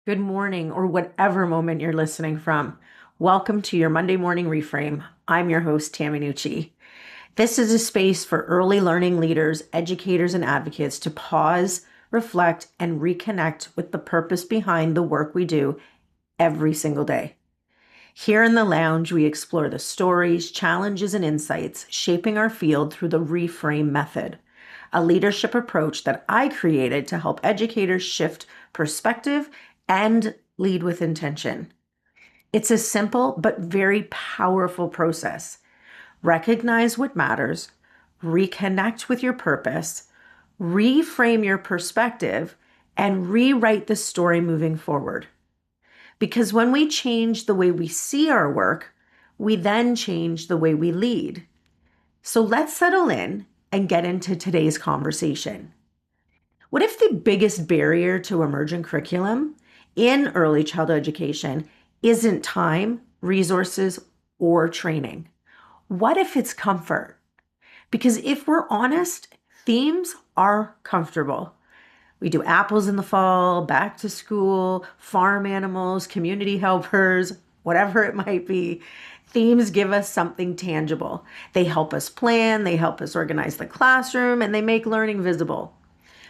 good morning, or whatever moment you're listening from. Welcome to your Monday Morning Reframe. I'm your host, Tammy Nucci. This is a space for early learning leaders, educators, and advocates to pause, reflect, and reconnect with the purpose behind the work we do every single day. Here in the lounge, we explore the stories, challenges, and insights shaping our field through the reframe method, a leadership approach that I created to help educators shift perspective and lead with intention. It's a simple but very powerful process. Recognize what matters, reconnect with your purpose, reframe your perspective, and rewrite the story moving forward. Because when we change the way we see our work, we then change the way we lead. So let's settle in and get into today's conversation. What if the biggest barrier to emergent curriculum in early childhood education isn't time, resources, or training? What if it's comfort? Because if we're honest, themes are comfortable. We do apples in the fall, back to school, farm animals, community helpers, whatever it might be. Themes give us something tangible. They help us plan, they help us organize the classroom, and they make learning visible.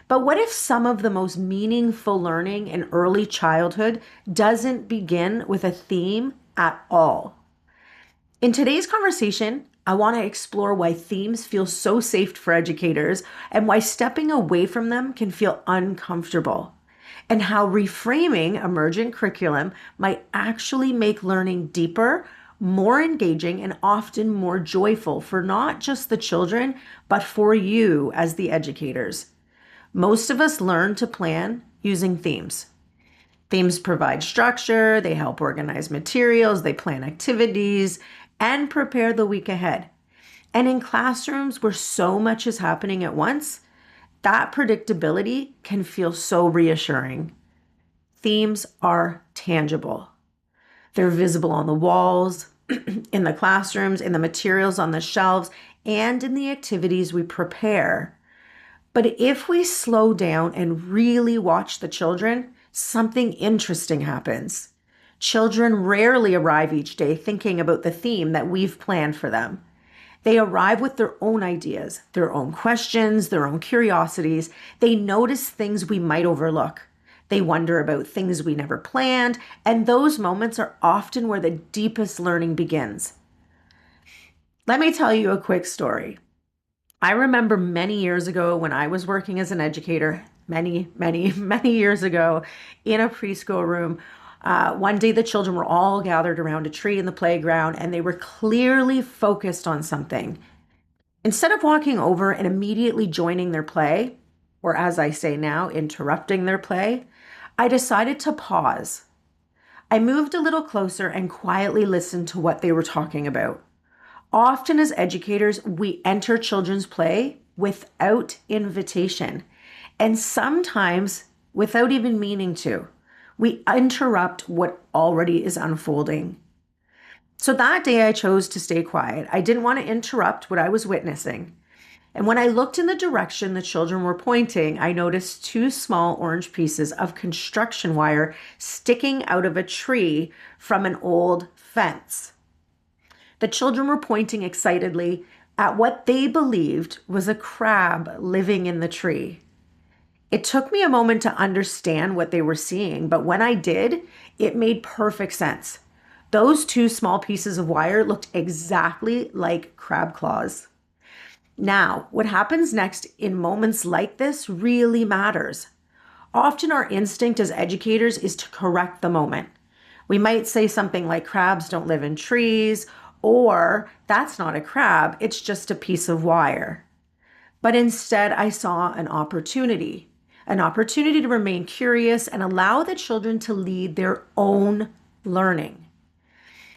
But what if some of the most meaningful learning in early childhood doesn't begin with a theme at all? In today's conversation, I want to explore why themes feel so safe for educators and why stepping away from them can feel uncomfortable, and how reframing emergent curriculum might actually make learning deeper, more engaging, and often more joyful for not just the children, but for you as the educators. Most of us learn to plan using themes. Themes provide structure, they help organize materials, they plan activities, and prepare the week ahead. And in classrooms where so much is happening at once, that predictability can feel so reassuring. Themes are tangible. They're visible on the walls, in the classrooms, in the materials on the shelves, and in the activities we prepare. But if we slow down and really watch the children, something interesting happens. Children rarely arrive each day thinking about the theme that we've planned for them. They arrive with their own ideas, their own questions, their own curiosities. They notice things we might overlook. They wonder about things we never planned, and those moments are often where the deepest learning begins. Let me tell you a quick story. I remember many years ago when I was working as an educator, many years ago in a preschool room. One day the children were all gathered around a tree in the playground and they were clearly focused on something. Instead of walking over and immediately joining their play, or as I say now, interrupting their play, I decided to pause. I moved a little closer and quietly listened to what they were talking about. Often as educators, we enter children's play without invitation, and sometimes without even meaning to. We interrupt what already is unfolding. So that day I chose to stay quiet. I didn't want to interrupt what I was witnessing. And when I looked in the direction the children were pointing, I noticed two small orange pieces of construction wire sticking out of a tree from an old fence. The children were pointing excitedly at what they believed was a crab living in the tree. It took me a moment to understand what they were seeing, but when I did, it made perfect sense. Those two small pieces of wire looked exactly like crab claws. Now, what happens next in moments like this really matters. Often our instinct as educators is to correct the moment. We might say something like crabs don't live in trees, or that's not a crab, it's just a piece of wire. But instead, I saw an opportunity to remain curious and allow the children to lead their own learning.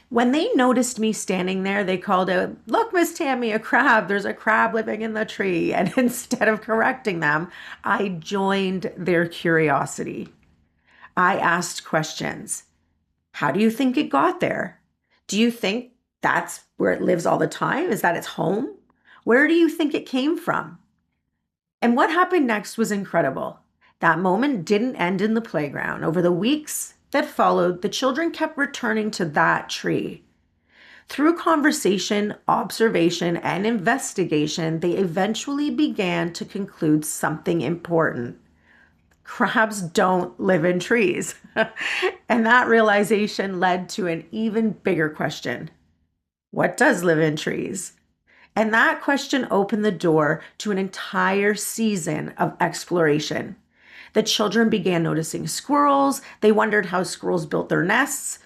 When they noticed me standing there, they called out, "Look, Miss Tammy, a crab. There's a crab living in the tree." And instead of correcting them, I joined their curiosity. I asked questions. How do you think it got there? Do you think that's where it lives all the time? Is that its home? Where do you think it came from? And what happened next was incredible. That moment didn't end in the playground. Over the weeks that followed, the children kept returning to that tree. Through conversation, observation, and investigation, they eventually began to conclude something important. Crabs don't live in trees. And that realization led to an even bigger question. What does live in trees? And that question opened the door to an entire season of exploration. The children began noticing squirrels. They wondered how squirrels built their nests.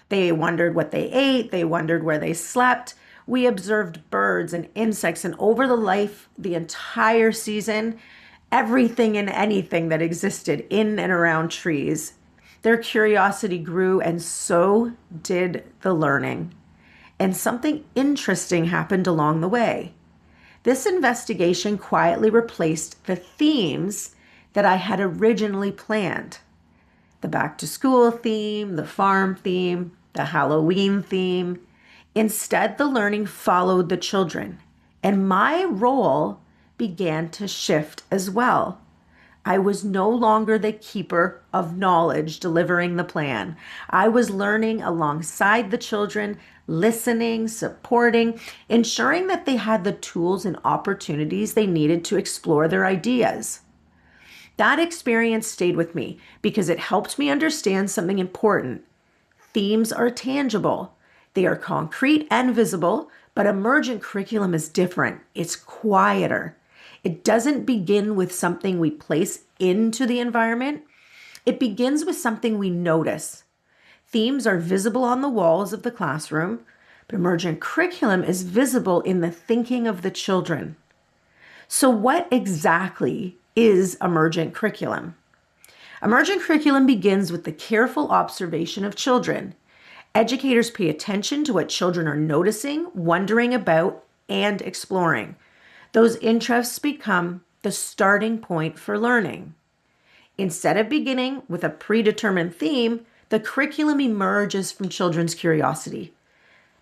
They wondered what they ate. They wondered where they slept. We observed birds and insects, and over the entire season, everything and anything that existed in and around trees. Their curiosity grew, and so did the learning. And something interesting happened along the way. This investigation quietly replaced the themes that I had originally planned. The back to school theme, the farm theme, the Halloween theme. Instead, the learning followed the children, and my role began to shift as well. I was no longer the keeper of knowledge delivering the plan. I was learning alongside the children, listening, supporting, ensuring that they had the tools and opportunities they needed to explore their ideas. That experience stayed with me because it helped me understand something important. Themes are tangible. They are concrete and visible, but emergent curriculum is different. It's quieter. It doesn't begin with something we place into the environment. It begins with something we notice. Themes are visible on the walls of the classroom, but emergent curriculum is visible in the thinking of the children. So what exactly is emergent curriculum? Emergent curriculum begins with the careful observation of children. Educators pay attention to what children are noticing, wondering about, and exploring. Those interests become the starting point for learning. Instead of beginning with a predetermined theme, the curriculum emerges from children's curiosity.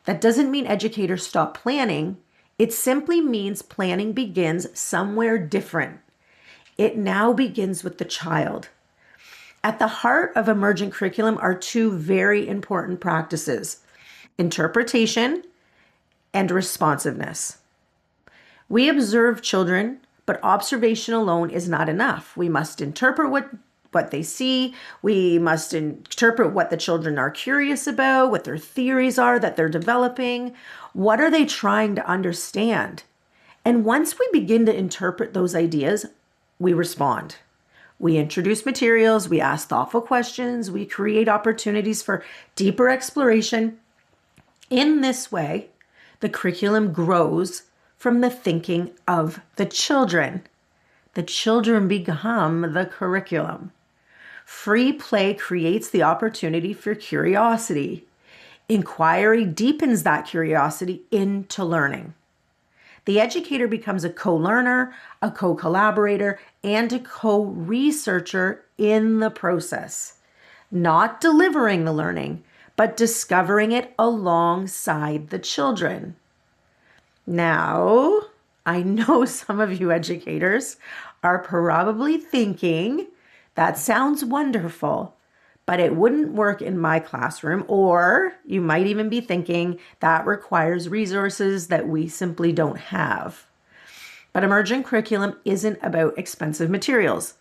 That doesn't mean educators stop planning. It simply means planning begins somewhere different. It now begins with the child. At the heart of emergent curriculum are two very important practices: interpretation and responsiveness. We observe children, but observation alone is not enough. We must interpret what they see. We must interpret what the children are curious about, what their theories are that they're developing. What are they trying to understand? And once we begin to interpret those ideas, we respond. We introduce materials, we ask thoughtful questions, we create opportunities for deeper exploration. In this way, the curriculum grows from the thinking of the children. The children become the curriculum. Free play creates the opportunity for curiosity. Inquiry deepens that curiosity into learning. The educator becomes a co-learner, a co-collaborator, and a co-researcher in the process. Not delivering the learning, but discovering it alongside the children. Now, I know some of you educators are probably thinking, that sounds wonderful, but it wouldn't work in my classroom. Or you might even be thinking that requires resources that we simply don't have. But emergent curriculum isn't about expensive materials.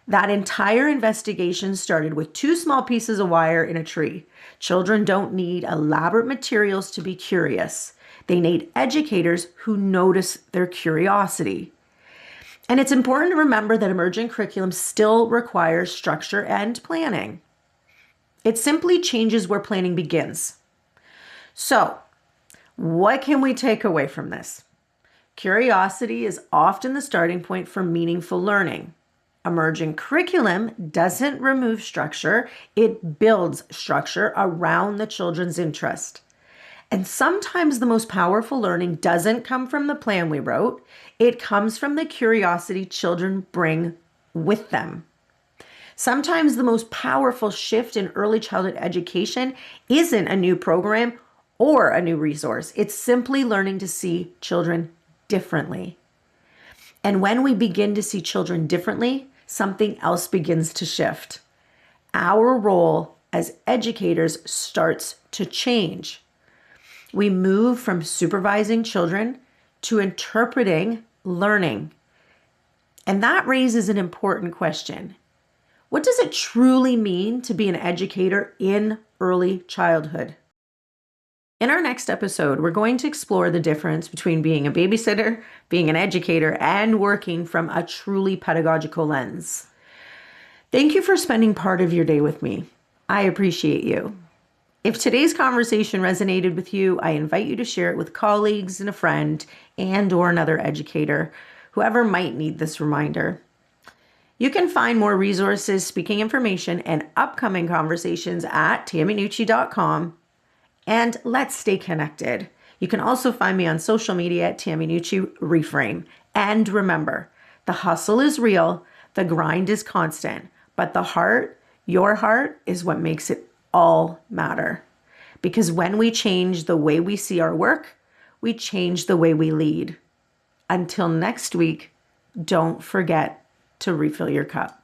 That entire investigation started with 2 small pieces of wire in a tree. Children don't need elaborate materials to be curious. They need educators who notice their curiosity. And it's important to remember that emergent curriculum still requires structure and planning. It simply changes where planning begins. So, what can we take away from this? Curiosity is often the starting point for meaningful learning. Emergent curriculum doesn't remove structure, it builds structure around the children's interest. And sometimes the most powerful learning doesn't come from the plan we wrote, it comes from the curiosity children bring with them. Sometimes the most powerful shift in early childhood education isn't a new program or a new resource. It's simply learning to see children differently. And when we begin to see children differently, something else begins to shift. Our role as educators starts to change. We move from supervising children to interpreting learning. And that raises an important question. What does it truly mean to be an educator in early childhood? In our next episode, we're going to explore the difference between being a babysitter, being an educator, and working from a truly pedagogical lens. Thank you for spending part of your day with me. I appreciate you. If today's conversation resonated with you, I invite you to share it with colleagues and a friend and/or another educator, whoever might need this reminder. You can find more resources, speaking information, and upcoming conversations at tammynucci.com. And let's stay connected. You can also find me on social media at Tammy Nucci Reframe. And remember, the hustle is real, the grind is constant, but the heart, your heart, is what makes it all matter. Because when we change the way we see our work, we change the way we lead. Until next week, don't forget to refill your cup.